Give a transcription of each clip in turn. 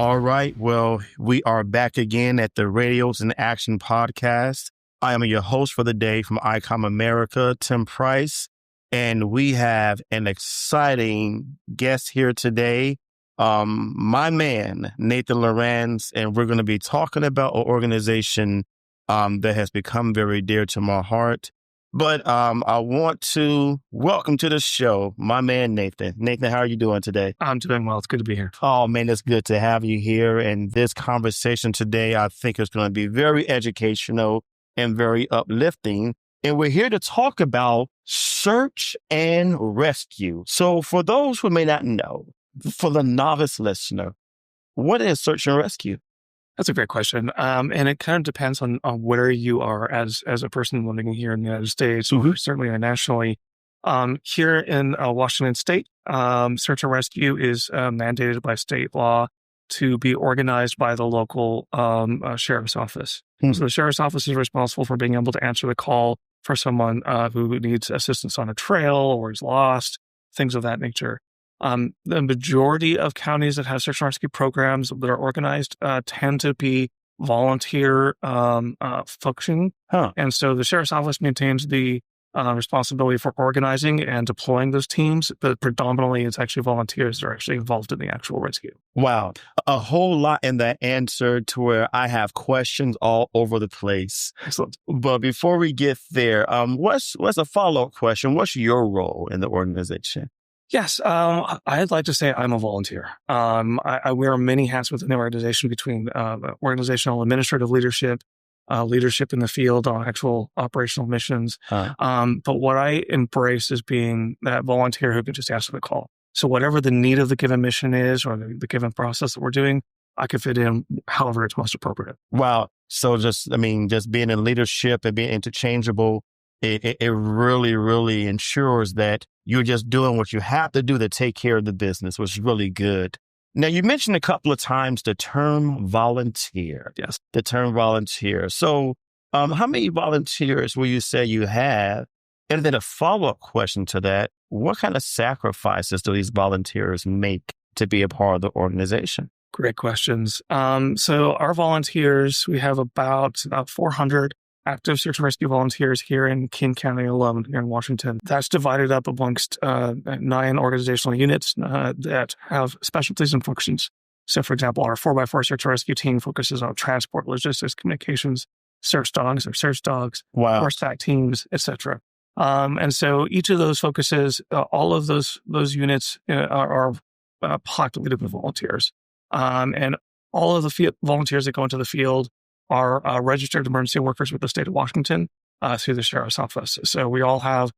All right. Well, we are back again at the Radios in Action podcast. I am your host for the day from Icom America, Tim Price, and we have an exciting guest here today, my man, Nathan Lorance, and we're going to be talking about an organization that has become very dear to my heart. But I want to welcome to the show my man, Nathan. Nathan, how are you doing today? I'm doing well. It's good to be here. Oh, man, it's good to have you here. And this conversation today, I think, is going to be very educational and very uplifting. And we're here to talk about search and rescue. So for those who may not know, for the novice listener, what is search and rescue? That's a great question. And it kind of depends on where you are as a person living here in the United States, or certainly nationally. Here in Washington State, search and rescue is mandated by state law to be organized by the local sheriff's office. So the sheriff's office is responsible for being able to answer the call for someone who needs assistance on a trail or is lost, things of that nature. The majority of counties that have search and rescue programs that are organized tend to be volunteer functioning. And so the sheriff's office maintains the responsibility for organizing and deploying those teams, but predominantly it's actually volunteers that are actually involved in the actual rescue. Wow. A whole lot in that answer to where I have questions all over the place. Excellent. But before we get there, what's a follow-up question? What's your role in the organization? Yes, I'd like to say I'm a volunteer. I wear many hats within the organization between organizational administrative leadership, leadership in the field on actual operational missions. But what I embrace is being that volunteer who can just answer the call. So whatever the need of the given mission is or the given process that we're doing, I can fit in however it's most appropriate. Wow. So just being in leadership and being interchangeable, it really, really ensures that you're just doing what you have to do to take care of the business, which is really good. Now, you mentioned a couple of times the term volunteer. Yes. The term volunteer. So how many volunteers will you say you have? And then a follow-up question to that, what kind of sacrifices do these volunteers make to be a part of the organization? Great questions. So our volunteers, we have about 400 active search and rescue volunteers here in King County alone, here in Washington. That's divided up amongst 9 organizational units that have specialties and functions. So, for example, our 4x4 search and rescue team focuses on transport, logistics, communications, search dogs, horseback teams, etc. And so each of those focuses, all of those units are populated with volunteers. And all of the volunteers that go into the field are registered emergency workers with the state of Washington through the sheriff's office. So we all have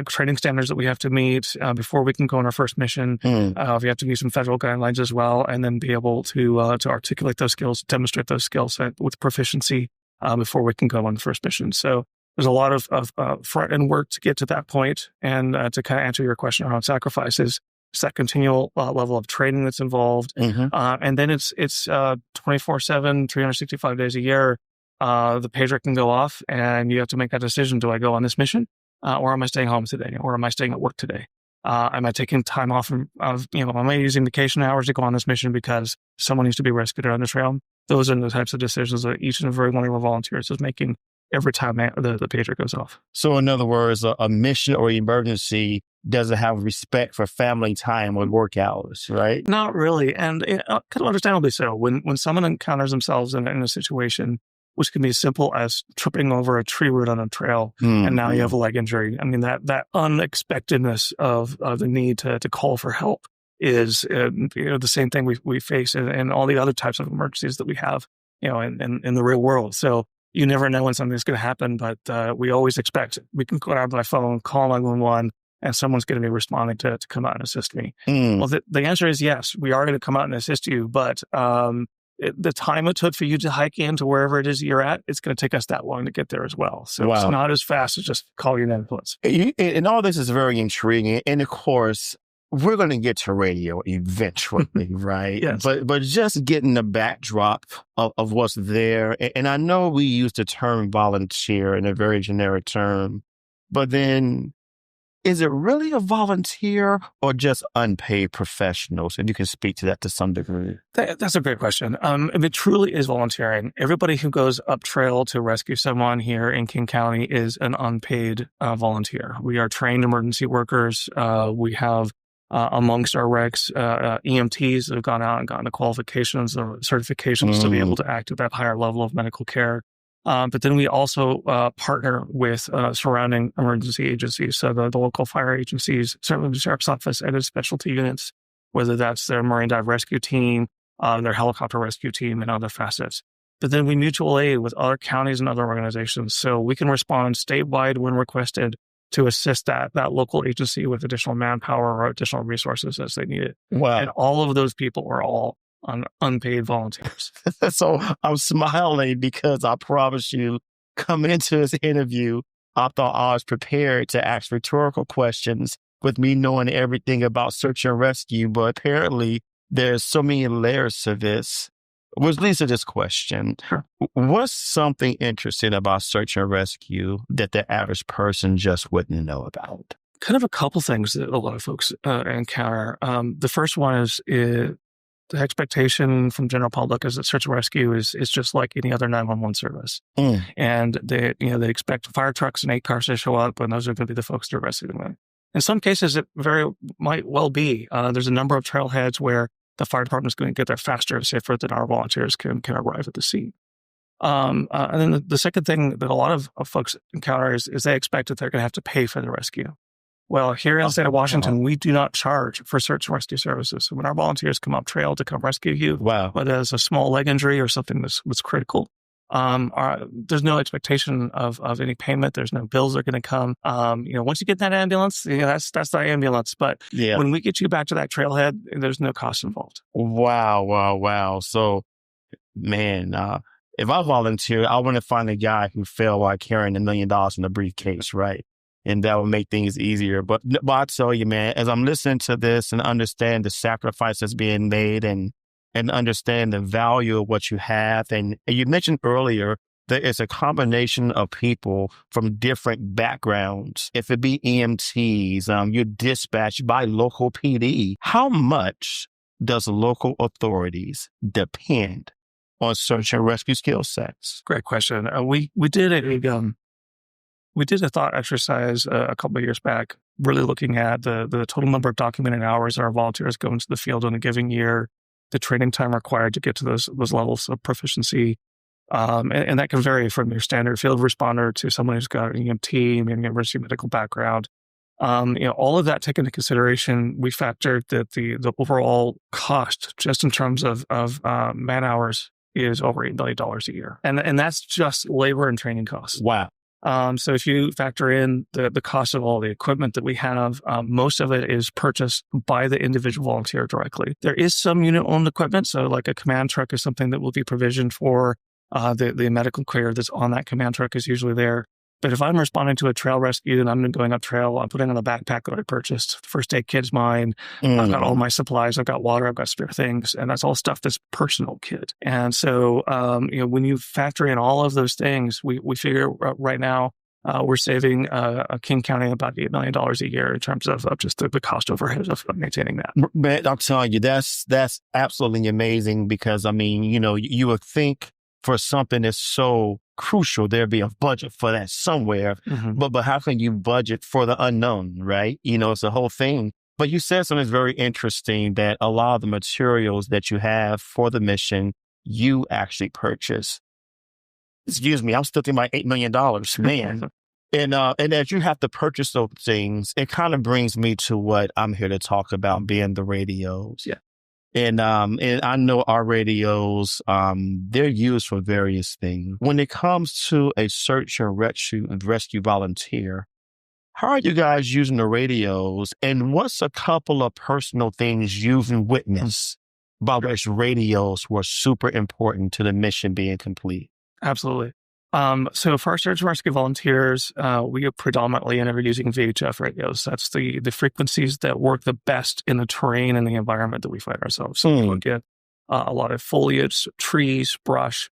training standards that we have to meet before we can go on our first mission. We have to meet some federal guidelines as well, and then be able to articulate those skills, demonstrate those skills with proficiency before we can go on the first mission. So there's a lot of front end work to get to that point. And to kind of answer your question around sacrifices, it's that continual level of training that's involved. And then it's 24/7, 365 days a year. The pager can go off and you have to make that decision. Do I go on this mission or am I staying home today? Or am I staying at work today? Am I taking time off am I using vacation hours to go on this mission because someone needs to be rescued on the trail? Those are the types of decisions that each and every one of our volunteers is making every time the pager goes off. So in other words, a mission or emergency doesn't have respect for family time or work hours, right? Not really. And kind of understandably so. When someone encounters themselves in a situation, which can be as simple as tripping over a tree root on a trail, and now you have a leg injury. I mean, that unexpectedness of the need to call for help is the same thing we face in all the other types of emergencies that we have, in the real world. So you never know when something's going to happen, but we always expect we can grab my phone, call 911, and someone's going to be responding to come out and assist me. Well, the answer is yes, we are going to come out and assist you, but the time it took for you to hike into wherever it is you're at, it's going to take us that long to get there as well. So It's not as fast as just calling an ambulance. And all this is very intriguing. And of course, we're going to get to radio eventually, right? Yes. But just getting the backdrop of what's there. And I know we use the term volunteer in a very generic term, but then is it really a volunteer or just unpaid professionals? And you can speak to that to some degree. That's a great question. It truly is volunteering. Everybody who goes up trail to rescue someone here in King County is an unpaid volunteer. We are trained emergency workers. We have amongst our recs, EMTs that have gone out and gotten the qualifications or certifications to be able to act at that higher level of medical care. But then we also partner with surrounding emergency agencies, so the local fire agencies, certainly the sheriff's office and its specialty units, whether that's their marine dive rescue team, their helicopter rescue team, and other facets. But then we mutual aid with other counties and other organizations, so we can respond statewide when requested to assist that local agency with additional manpower or additional resources as they need it. Wow. And all of those people are all unpaid volunteers. So I'm smiling because I promise you, coming into this interview, I thought I was prepared to ask rhetorical questions with me knowing everything about search and rescue, but apparently there's so many layers to this. Which leads to this question. Sure. What's something interesting about search and rescue that the average person just wouldn't know about? Kind of a couple things that a lot of folks encounter. The first one is the expectation from general public is that search and rescue is just like any other 911 service. And they expect fire trucks and 8 cars to show up, and those are going to be the folks that are rescuing them. In some cases, it very might well be. There's a number of trailheads where the fire department is going to get there faster and safer than our volunteers can arrive at the scene. And then the second thing that a lot of folks encounter is they expect that they're going to have to pay for the rescue. Well, here in the state of Washington, we do not charge for search and rescue services. So when our volunteers come up trail to come rescue you, whether it's a small leg injury or something that's critical, there's no expectation of any payment. There's no bills that are going to come. Once you get that ambulance, that's the ambulance. But when we get you back to that trailhead, there's no cost involved. Wow. So, man, if I volunteer, I want to find a guy who fell while carrying $1 million in a briefcase, right? And that would make things easier. But I tell you, man, as I'm listening to this and understand the sacrifice that's being made and understand the value of what you have. And you mentioned earlier that it's a combination of people from different backgrounds. If it be EMTs, you're dispatched by local PD. How much does local authorities depend on search and rescue skill sets? Great question. We did a thought exercise a couple of years back, really looking at the total number of documented hours our volunteers go into the field in a given year, the training time required to get to those levels of proficiency. And that can vary from your standard field responder to someone who's got an EMT, maybe emergency medical background. All of that taken into consideration, we factored that the overall cost, just in terms of man hours, is over $8 million a year. And that's just labor and training costs. Wow. So if you factor in the cost of all the equipment that we have, most of it is purchased by the individual volunteer directly. There is some unit-owned equipment, so like a command truck is something that will be provisioned for. The medical care that's on that command truck is usually there. But if I'm responding to a trail rescue and I'm going up trail, I'm putting on a backpack that I purchased. The first aid kit's mine. I've got all my supplies. I've got water. I've got spare things. And that's all stuff that's personal kit. And so, when you factor in all of those things, we figure right now we're saving King County about $8 million a year in terms of just the cost overhead of maintaining that. Man, I'm telling you, that's absolutely amazing because, you would think for something that's so crucial, there'd be a budget for that somewhere. Mm-hmm. But how can you budget for the unknown, right? It's a whole thing. But you said something very interesting, that a lot of the materials that you have for the mission, you actually purchase. Excuse me, I'm still thinking about $8 million, man. And as you have to purchase those things, it kind of brings me to what I'm here to talk about, being the radios. Yeah. And I know our radios, they're used for various things. When it comes to a search and rescue volunteer, how are you guys using the radios? And what's a couple of personal things you've witnessed by which radios were super important to the mission being complete? Absolutely. So for our search and rescue volunteers, we are predominantly using VHF radios. That's the frequencies that work the best in the terrain and the environment that we find ourselves. So we look at a lot of foliage, trees, brush,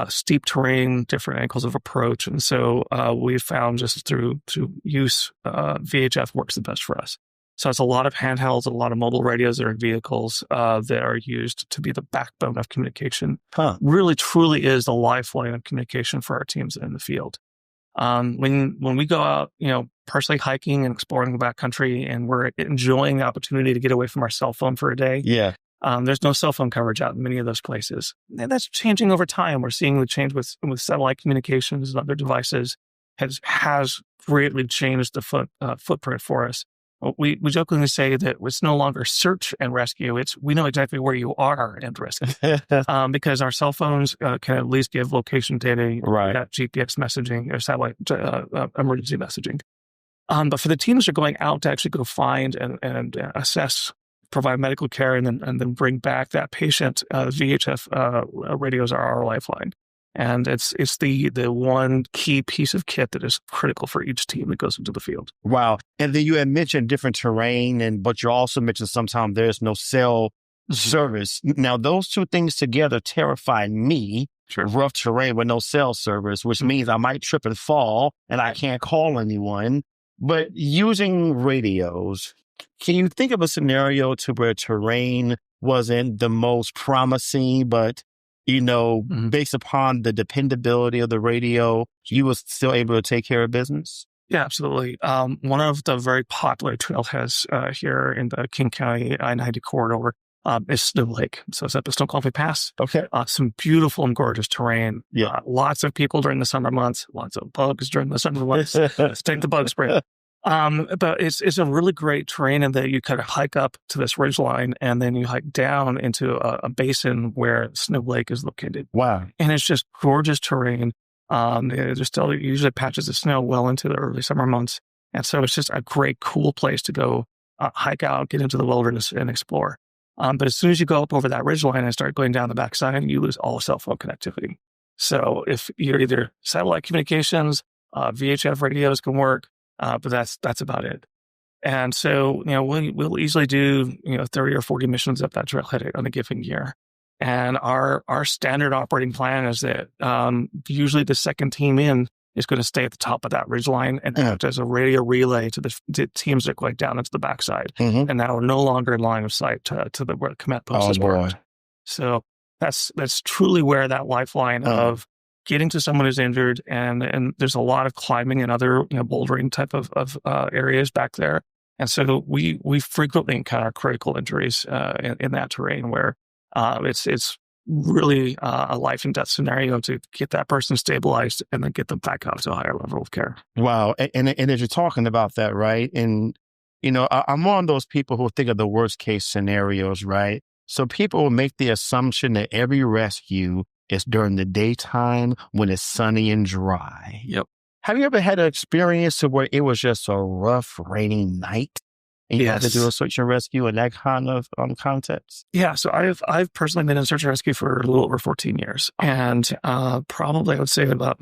steep terrain, different angles of approach. And so we've found just through use, VHF works the best for us. So it's a lot of handhelds, a lot of mobile radios that are in vehicles that are used to be the backbone of communication. Really, truly is the lifeline of communication for our teams in the field. When we go out, personally hiking and exploring the backcountry, and we're enjoying the opportunity to get away from our cell phone for a day. Yeah. There's no cell phone coverage out in many of those places. And that's changing over time. We're seeing the change with satellite communications and other devices has greatly changed the footprint for us. We jokingly say that it's no longer search and rescue. It's we know exactly where you are and rescue because our cell phones can at least give location data, right? GPS messaging or satellite emergency messaging. But for the teams that are going out to actually go find and assess, provide medical care, and then bring back that patient, VHF radios are our lifeline. And it's the one key piece of kit that is critical for each team that goes into the field. Wow. And then you had mentioned different terrain, but you also mentioned sometimes there's no cell service. Now, those two things together terrify me. Sure. Rough terrain with no cell service, which means I might trip and fall and I can't call anyone. But using radios, can you think of a scenario to where terrain wasn't the most promising, but based upon the dependability of the radio, you were still able to take care of business? Yeah, absolutely. One of the very popular trailheads here in the King County I-90 corridor is Snow Lake. So it's at the Snoqualmie Pass. Okay. Some beautiful and gorgeous terrain. Yeah. Lots of people during the summer months, lots of bugs during the summer months. Let's take the bug spray. But it's a really great terrain in that you kind of hike up to this ridgeline and then you hike down into a basin where Snow Lake is located. Wow. And it's just gorgeous terrain. There's still usually patches of snow well into the early summer months. And so it's just a great, cool place to go hike out, get into the wilderness and explore. But as soon as you go up over that ridgeline and start going down the backside, you lose all cell phone connectivity. So if you're either satellite communications, VHF radios can work, but that's about it. And so, we'll easily do, 30 or 40 missions up that trailhead on a given year. And our standard operating plan is that usually the second team in is going to stay at the top of that ridgeline and act as a radio relay to the teams that are going down into the backside. Mm-hmm. And now we're no longer in line of sight to where the command post is worked. So that's truly where that lifeline of getting to someone who's injured, and there's a lot of climbing and other bouldering type of areas back there, and so we frequently encounter critical injuries in that terrain where it's really a life and death scenario to get that person stabilized and then get them back up to a higher level of care. Wow, and as you're talking about that, right, and I'm one of those people who think of the worst case scenarios, right? So people will make the assumption that every rescue is during the daytime when it's sunny and dry. Yep. Have you ever had an experience where it was just a rough, rainy night and you had to do a search and rescue in that kind of context? Yeah. So I've personally been in search and rescue for a little over 14 years. And probably I would say about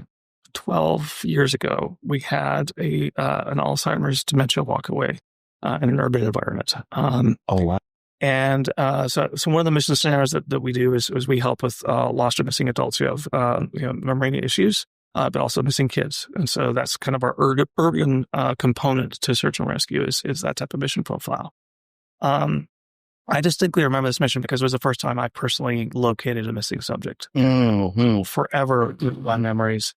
12 years ago, we had an Alzheimer's dementia walkaway in an urban environment. Oh, wow. And so one of the mission scenarios that we do is we help with lost or missing adults who have memory issues, but also missing kids. And so that's kind of our urban component to search and rescue is that type of mission profile. I distinctly remember this mission because it was the first time I personally located a missing subject. Mm-hmm. Forever in my memories.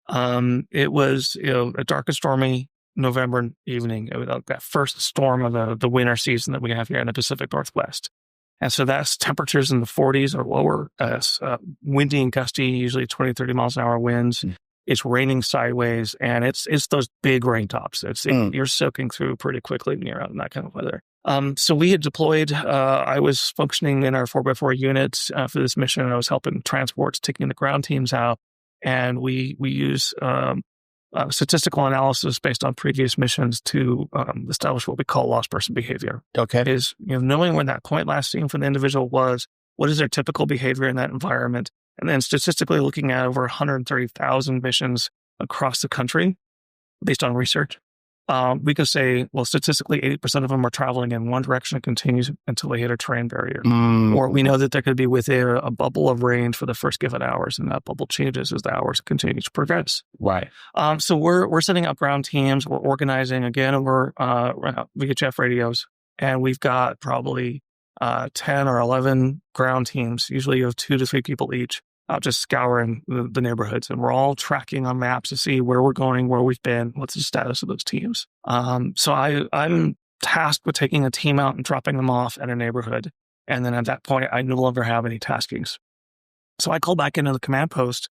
It was a dark and stormy November evening, that first storm of the winter season that we have here in the Pacific Northwest. And so that's temperatures in the 40s or lower, windy and gusty, usually 20, 30 miles an hour winds. Mm. It's raining sideways, and it's those big raintops. You're soaking through pretty quickly when you're out in that kind of weather. So we had deployed, I was functioning in our 4x4 units for this mission, and I was helping transports, taking the ground teams out. And we use statistical analysis based on previous missions to establish what we call lost person behavior. Okay. Is knowing when that point last seen from the individual was, what is their typical behavior in that environment, and then statistically looking at over 130,000 missions across the country based on research. we can say, well, statistically, 80% of them are traveling in one direction and continues until they hit a terrain barrier. Or we know that they could be within a bubble of range for the first given hours, and that bubble changes as the hours continue to progress. Right. So we're setting up ground teams. We're organizing again over VHF radios, and we've got probably 10 or 11 ground teams. Usually you have 2 to 3 people each, just scouring the neighborhoods. And we're all tracking on maps to see where we're going, where we've been, what's the status of those teams. So I'm tasked with taking a team out and dropping them off at a neighborhood. And then at that point, I no longer have any taskings. So I call back into the command post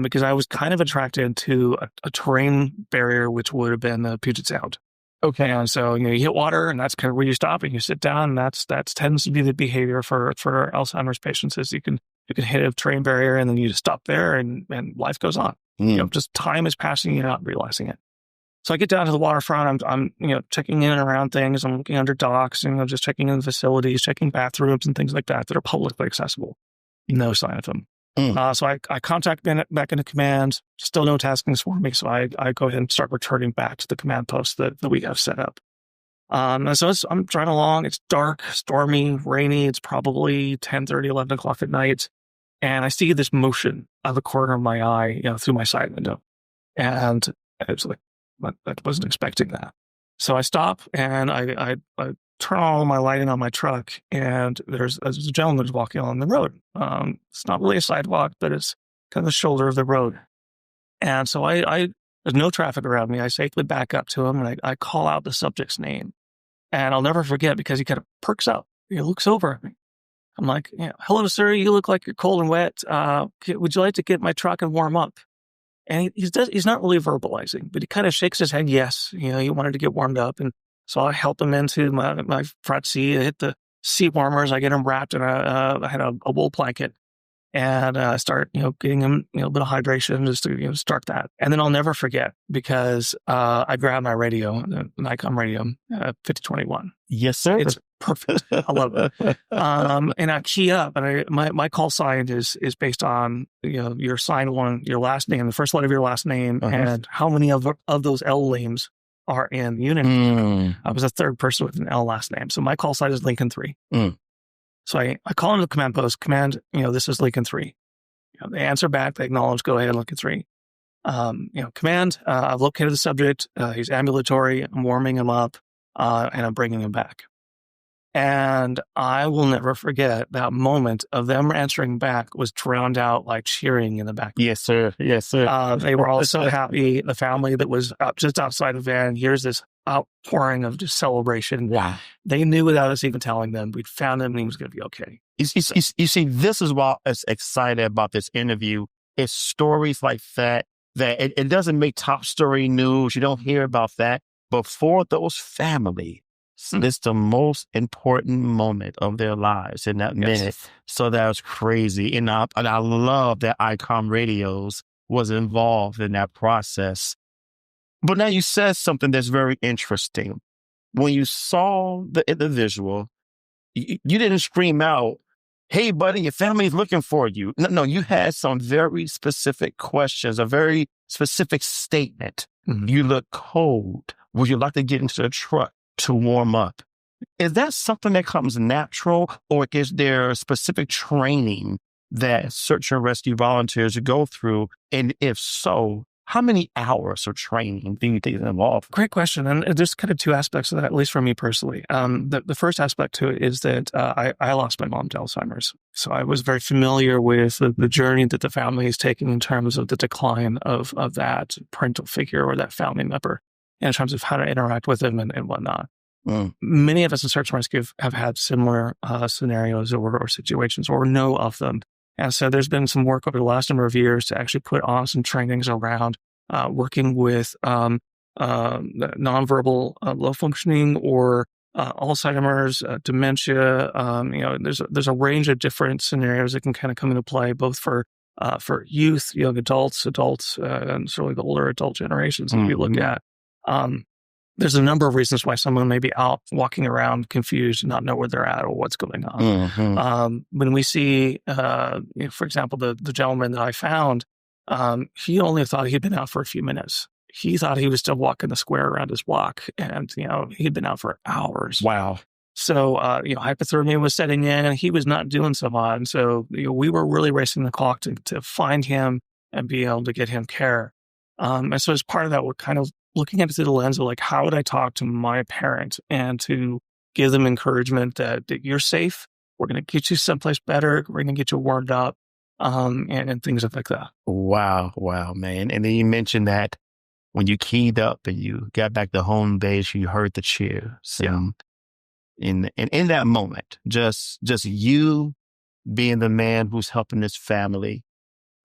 because I was kind of attracted to a terrain barrier, which would have been the Puget Sound. Okay, and so you hit water, and that's kind of where you stop and you sit down. And that tends to be the behavior for Alzheimer's patients. Is you can hit a terrain barrier and then you just stop there, and life goes on. Just time is passing, you're not realizing it. So I get down to the waterfront. I'm checking in and around things. I'm looking under docks, and just checking in the facilities, checking bathrooms and things like that are publicly accessible. No sign of them. So I contact back into command, still no taskings for me. So I go ahead and start returning back to the command post that we have set up. And so I'm driving along. It's dark, stormy, rainy. It's probably 10:30, 11 o'clock at night. And I see this motion out of the corner of my eye, through my side window. And it's like, I wasn't expecting that. So I stop and I turn on my lighting on my truck, and there's a gentleman who's walking along the road. It's not really a sidewalk, but it's kind of the shoulder of the road. And so there's no traffic around me. I safely back up to him, and I call out the subject's name. And I'll never forget because he kind of perks up. He looks over at me. I'm like, hello, sir. You look like you're cold and wet. Would you like to get my truck and warm up? And he's not really verbalizing, but he kind of shakes his head. Yes. He wanted to get warmed up. And so I help him into my front seat. I hit the seat warmers. I get him wrapped in I had a wool blanket, and I start, getting him, a bit of hydration just to, start that. And then I'll never forget because I grab my radio, an Icom radio, 5021. Yes, sir. It's perfect. I love it. And I key up, and my call sign is based on, your sign one, your last name, the first letter of your last name, and how many of those L names are in the unit. I was a third person with an L last name. So my call sign is Lincoln 3. So I call into the command post, command, this is Lincoln 3. They answer back, they acknowledge, go ahead, Lincoln 3. Command, I've located the subject. He's ambulatory. I'm warming him up, and I'm bringing him back. And I will never forget that moment of them answering back was drowned out like cheering in the back. Yes, sir. Yes, sir. They were all so happy. The family that was just outside the van, here's this outpouring of just celebration. Wow. They knew without us even telling them. We'd found him and he was going to be okay. You see, this is why I'm excited about this interview. It's stories like that it doesn't make top story news. You don't hear about that. But for those families, it's the most important moment of their lives in that minute. So that was crazy. And I love that Icom Radios was involved in that process. But now you said something that's very interesting. When you saw the individual, you didn't scream out, hey, buddy, your family's looking for you. No, you had some very specific questions, a very specific statement. You look cold. Would you like to get into the truck to warm up? Is that something that comes natural, or is there specific training that search and rescue volunteers go through? And if so, how many hours of training do you think is involved? Great question. And there's kind of 2 aspects of that, at least for me personally. The first aspect to it is that I lost my mom to Alzheimer's. So I was very familiar with the journey that the family is taking in terms of the decline of that parental figure or that family member, in terms of how to interact with them and whatnot. Many of us in search and rescue have had similar scenarios or situations, or know of them. And so there's been some work over the last number of years to actually put on some trainings around working with nonverbal low functioning or Alzheimer's, dementia. There's a range of different scenarios that can kind of come into play, both for youth, young adults, and certainly the older adult generations that we look at. There's a number of reasons why someone may be out walking around confused and not know where they're at or what's going on. When we see, for example, the gentleman that I found, he only thought he'd been out for a few minutes. he thought he was still walking the square around his block, and he'd been out for hours. Wow. So hypothermia was setting in, and he was not doing so hot. And so we were really racing the clock to find him and be able to get him care. And so as part of that, we're kind of looking at it through the lens of like, how would I talk to my parent and to give them encouragement that you're safe. We're going to get you someplace better. We're going to get you warmed up, and things like that. Wow, man. And then you mentioned that when you keyed up and you got back to home base, you heard the cheers. Yeah. In that moment, just you being the man who's helping this family,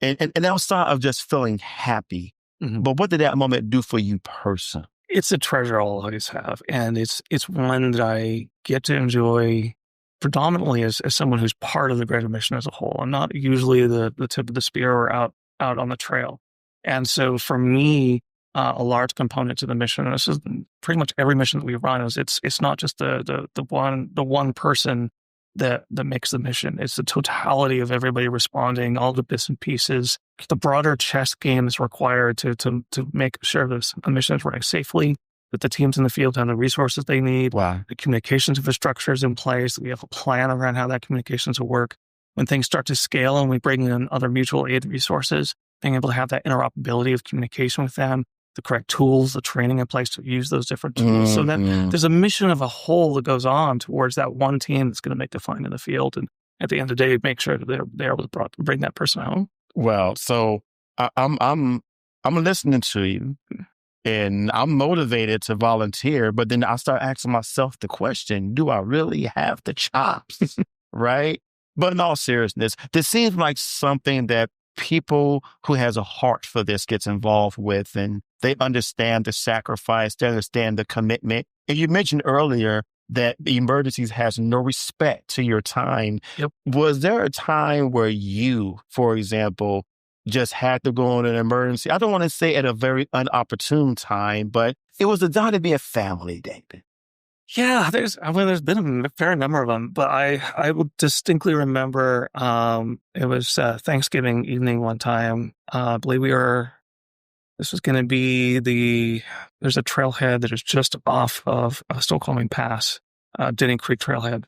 and outside of just feeling happy, but what did that moment do for you personally? It's a treasure I'll always have, and it's one that I get to enjoy predominantly as someone who's part of the greater mission as a whole. I'm not usually the tip of the spear or out on the trail, and so for me, a large component to the mission, and this is pretty much every mission that we run, is it's not just the one person that makes the mission. It's the totality of everybody responding, all the bits and pieces, the broader chess game that's required to make sure that the mission is running safely, that the teams in the field have the resources they need, Wow. the communications infrastructure is in place, that we have a plan around how that communications will work. When things start to scale and we bring in other mutual aid resources, being able to have that interoperability of communication with them, the correct tools, the training in place to use those different tools. So that there's a mission of a whole that goes on towards that one team that's going to make the find in the field. And at the end of the day, make sure that they're able to bring that person home. Well, so I'm listening to you and I'm motivated to volunteer, but then I start asking myself the question, do I really have the chops? Right? But in all seriousness, this seems like something that people who has a heart for this gets involved with, and they understand the sacrifice, they understand the commitment. And you mentioned earlier that the emergencies has no respect to your time. Yep. Was there a time where you, for example, just had to go on an emergency? I don't want to say at a very unopportune time, but it was a time to be a family, David. Yeah, there's been a fair number of them, but I will distinctly remember it was Thanksgiving evening one time. I believe this was going to be there's a trailhead that is just off of Snoqualmie Pass, Denny Creek trailhead.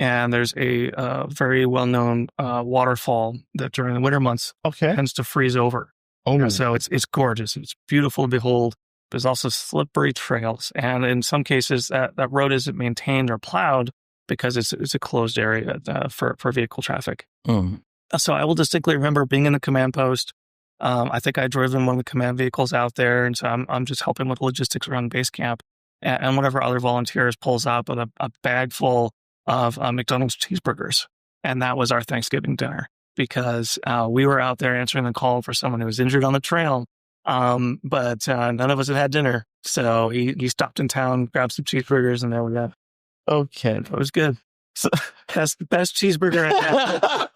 And there's a very well-known waterfall that during the winter months tends to freeze over. Oh, and so it's gorgeous. It's beautiful to behold. There's also slippery trails. And in some cases, that road isn't maintained or plowed because it's a closed area for vehicle traffic. So I will distinctly remember being in the command post. I think I drove in one of the command vehicles out there. And so I'm just helping with logistics around base camp. And whatever other volunteers pulls out with a bag full of McDonald's cheeseburgers. And that was our Thanksgiving dinner because we were out there answering the call for someone who was injured on the trail. But none of us had dinner. So he stopped in town, grabbed some cheeseburgers, and there we go. okay. It was good. So, that's the best cheeseburger I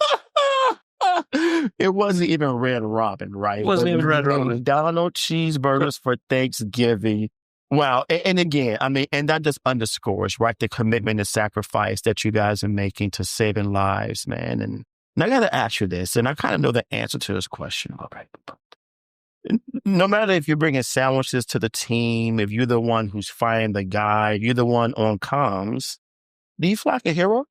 had. It wasn't even Red Robin, right? It wasn't even Red Robin. McDonald's cheeseburgers for Thanksgiving. Wow. And again, I mean, and that just underscores, right, the commitment and sacrifice that you guys are making to saving lives, man. And I got to ask you this, and I kind of know the answer to this question, all right? No matter if you're bringing sandwiches to the team, if you're the one who's firing the guide, you're the one on comms, do you feel like a hero?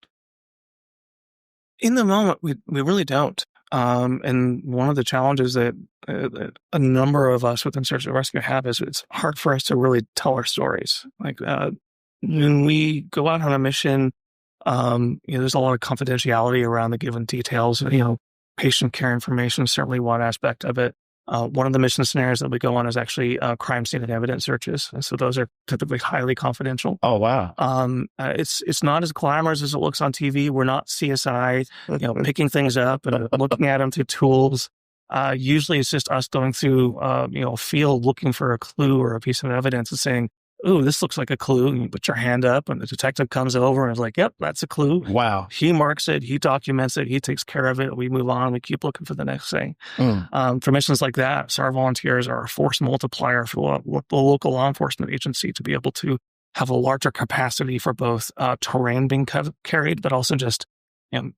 In the moment, we really don't. And one of the challenges that a number of us within Search and Rescue have is it's hard for us to really tell our stories. Like when we go out on a mission, there's a lot of confidentiality around the given details. Patient care information is certainly one aspect of it. One of the mission scenarios that we go on is actually crime scene and evidence searches. And so those are typically highly confidential. Oh, wow. It's not as glamorous as it looks on TV. We're not CSI, picking things up and looking at them through tools. Usually it's just us going through, a field looking for a clue or a piece of evidence and saying, "Ooh, this looks like a clue." And you put your hand up and the detective comes over and is like, "Yep, that's a clue." Wow. He marks it. He documents it. He takes care of it. We move on. We keep looking for the next thing. For missions like that, so our volunteers are a force multiplier for the local law enforcement agency to be able to have a larger capacity for both terrain being carried, but also just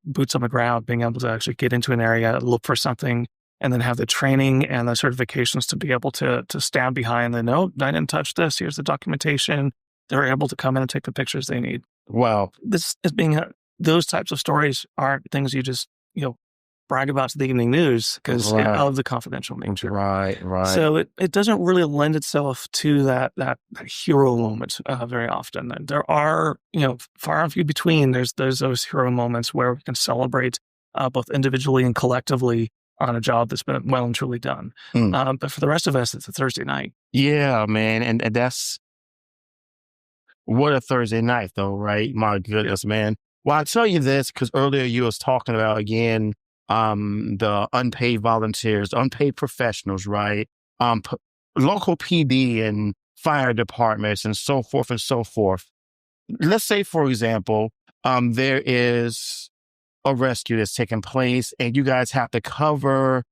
boots on the ground, being able to actually get into an area, look for something, and then have the training and the certifications to be able to stand behind the no, I didn't touch this. Here's the documentation. They're able to come in and take the pictures they need. Wow. This is those types of stories aren't things you just, brag about to the evening news because of the confidential nature. Right. So it doesn't really lend itself to that hero moment very often. And there are, far and few between. There's those hero moments where we can celebrate both individually and collectively on a job that's been well and truly done. But for the rest of us, it's a Thursday night. Yeah, man. And that's what a Thursday night, though, right? My goodness, man. Well, I'll tell you this, because earlier you was talking about, again, the unpaid volunteers, unpaid professionals, right? Local PD and fire departments and so forth and so forth. Let's say, for example, there is a rescue that's taking place and you guys have to cover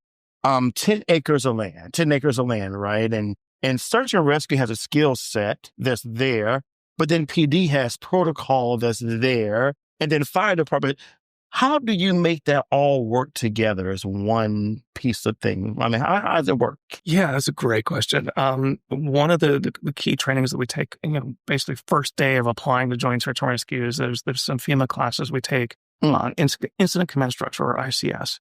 10 acres of land, right? And search and rescue has a skill set that's there, but then PD has protocol that's there, and then fire department. How do you make that all work together as one piece of thing? I mean, how does it work? Yeah, that's a great question. One of the key trainings that we take, basically first day of applying to join search and rescues, there's some FEMA classes we take on incident command structure, or ICS.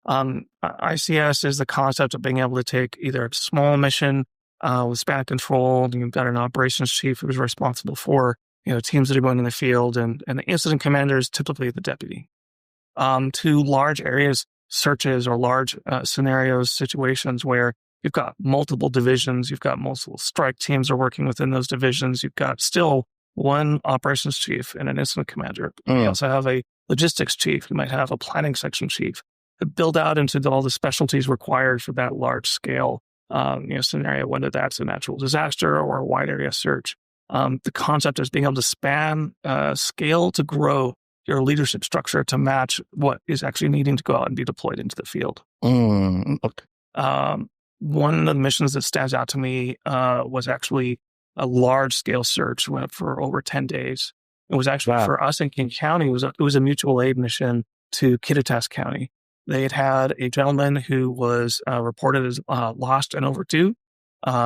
ICS is the concept of being able to take either a small mission with span of control. You've got an operations chief who's responsible for teams that are going in the field, and the incident commander is typically the deputy. To large areas, searches, or large scenarios, situations where you've got multiple divisions, you've got multiple strike teams are working within those divisions, you've got still one operations chief and an incident commander. You also have a logistics chief, you might have a planning section chief, to build out into all the specialties required for that large scale scenario, whether that's a natural disaster or a wide area search. The concept is being able to span scale to grow your leadership structure to match what is actually needing to go out and be deployed into the field. Okay. One of the missions that stands out to me was actually a large-scale search, went for over 10 days. It was actually, for us in King County, it was a mutual aid mission to Kittitas County. They had a gentleman who was reported as lost and overdue.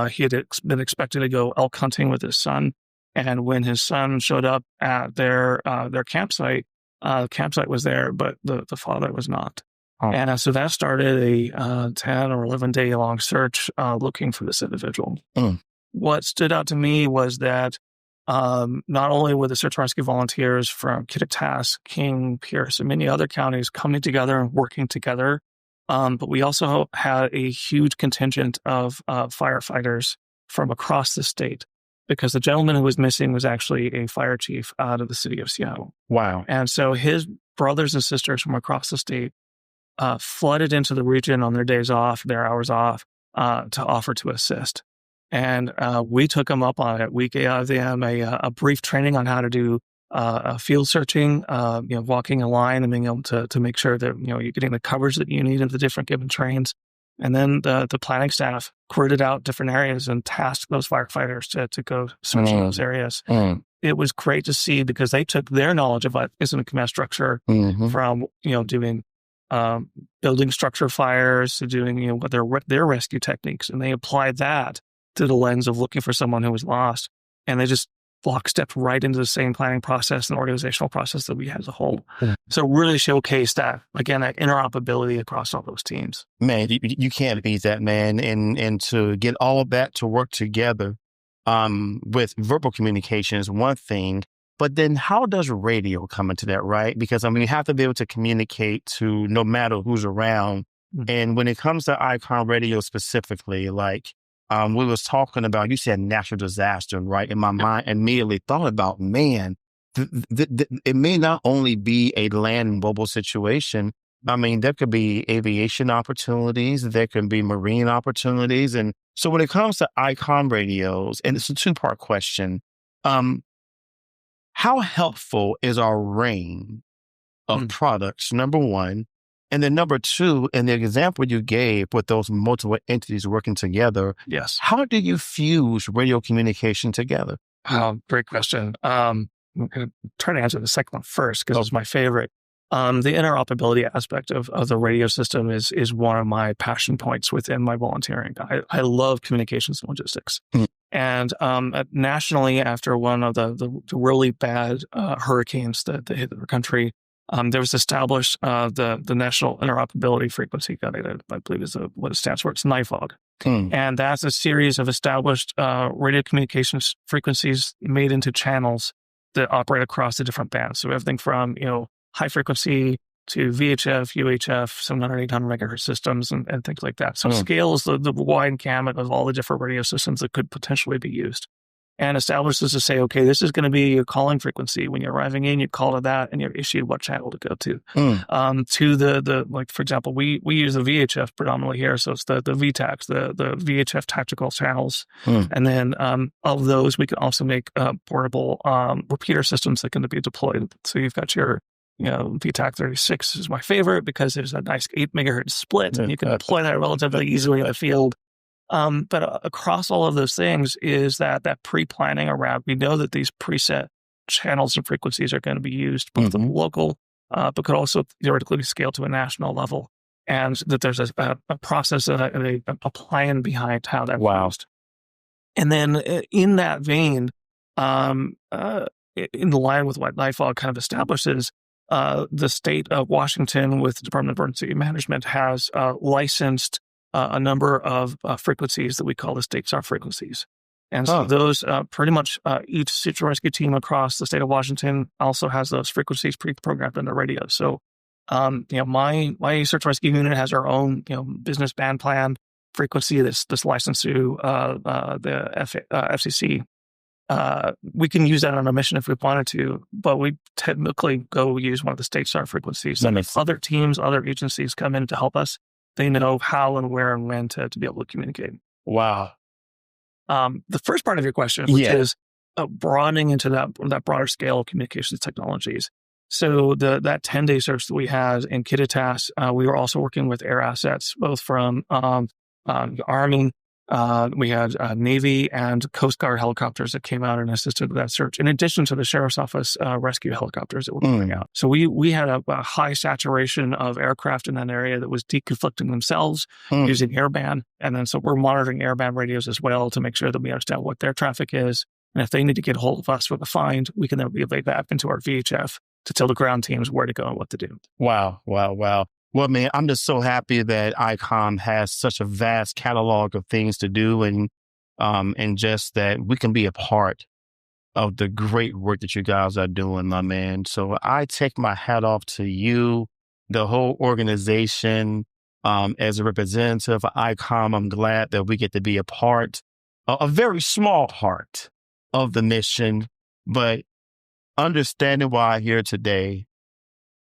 He had been expected to go elk hunting with his son. And when his son showed up at their campsite, the campsite was there, but the father was not. And so that started a 10 or 11 day long search looking for this individual. What stood out to me was that not only were the search and rescue volunteers from Kittitas, King, Pierce, and many other counties coming together and working together, but we also had a huge contingent of firefighters from across the state, because the gentleman who was missing was actually a fire chief out of the city of Seattle. Wow. And so his brothers and sisters from across the state flooded into the region on their days off, their hours off, to offer to assist. And we took them up on it. We gave them a brief training on how to do field searching, walking a line and being able to make sure that you're getting the coverage that you need in the different given trains. And then the planning staff queried out different areas and tasked those firefighters to go search in those areas. It was great to see, because they took their knowledge of incident command structure from doing building structure fires to doing their rescue techniques, and they applied that to the lens of looking for someone who was lost. And they just lockstepped right into the same planning process and organizational process that we had as a whole. So really showcase that, again, that interoperability across all those teams. Man, you can't beat that, man. And to get all of that to work together with verbal communication is one thing, but then how does radio come into that, right? Because, you have to be able to communicate to no matter who's around. And when it comes to Icom radio specifically, we was talking about, you said natural disaster, right? In my mind, immediately thought about, man, it may not only be a land mobile situation. There could be aviation opportunities, there can be marine opportunities. And so when it comes to Icom radios, and it's a two-part question, how helpful is our range of products, number one? And then number two, in the example you gave with those multiple entities working together, yes, how do you fuse radio communication together? Great question. I'm going to try to answer the second one first, because it's my favorite. The interoperability aspect of the radio system is one of my passion points within my volunteering. I love communications and logistics. And nationally, after one of the really bad hurricanes that hit our country, there was established the National Interoperability Frequency Guide, I believe is what it stands for. It's NIFOG. And that's a series of established radio communications frequencies made into channels that operate across the different bands. So everything from, high frequency to VHF, UHF, 700, 800 megahertz systems and things like that. So scales the wide gamut of all the different radio systems that could potentially be used, and establishes to say, okay, this is going to be your calling frequency. When you're arriving in, you call to that and you're issued what channel to go to. To the like, for example, we use the VHF predominantly here. So it's the VTACs, the VHF tactical channels. And then of those, we can also make portable repeater systems that can be deployed. So you've got your VTAC 36 is my favorite because there's a nice 8 megahertz split and you can deploy that relatively easily in the field. But across all of those things is that pre-planning around, we know that these preset channels and frequencies are going to be used both at the local, but could also theoretically be scaled to a national level. And that there's a process and a plan behind how that's used. And then in that vein, in line with what NIFOG kind of establishes, the state of Washington with the Department of Emergency Management has licensed a number of frequencies that we call the state SAR frequencies. And so those pretty much each search and rescue team across the state of Washington also has those frequencies pre-programmed in the radio. So, my search and rescue unit has our own, business band plan frequency that's licensed through the FCC. We can use that on a mission if we wanted to, but we typically go use one of the state SAR frequencies. And if other teams, other agencies come in to help us, they know how and where and when to be able to communicate. Wow. The first part of your question, which is broadening into that broader scale of communications technologies. So that 10-day search that we had in Kittitas, we were also working with air assets, both from the Army. We had Navy and Coast Guard helicopters that came out and assisted with that search, in addition to the Sheriff's Office rescue helicopters that were coming out. So we had a high saturation of aircraft in that area that was deconflicting themselves using airband. And then so we're monitoring airband radios as well to make sure that we understand what their traffic is. And if they need to get a hold of us for the find, we can then relay that into our VHF to tell the ground teams where to go and what to do. Wow. Well, man, I'm just so happy that Icom has such a vast catalog of things to do and just that we can be a part of the great work that you guys are doing, my man. So I take my hat off to you, the whole organization. As a representative of Icom, I'm glad that we get to be a part, a very small part of the mission, but understanding why I'm here today.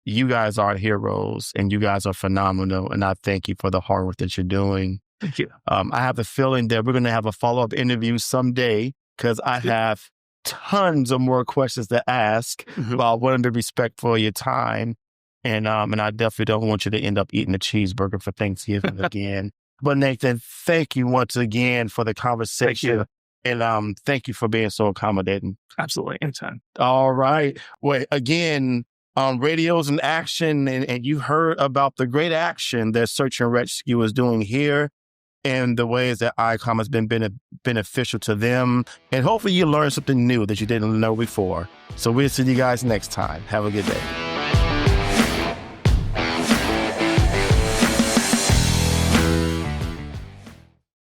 You guys are heroes and you guys are phenomenal. And I thank you for the hard work that you're doing. Thank you. I have a feeling that we're going to have a follow-up interview someday because I have tons of more questions to ask. But I want to be respectful of your time. And I definitely don't want you to end up eating a cheeseburger for Thanksgiving again. But Nathan, thank you once again for the conversation. And thank you for being so accommodating. Absolutely. Anytime. All right. Well, again, Radios in Action, and you heard about the great action that Search and Rescue is doing here and the ways that Icom has been beneficial to them. And hopefully you learned something new that you didn't know before. So we'll see you guys next time. Have a good day.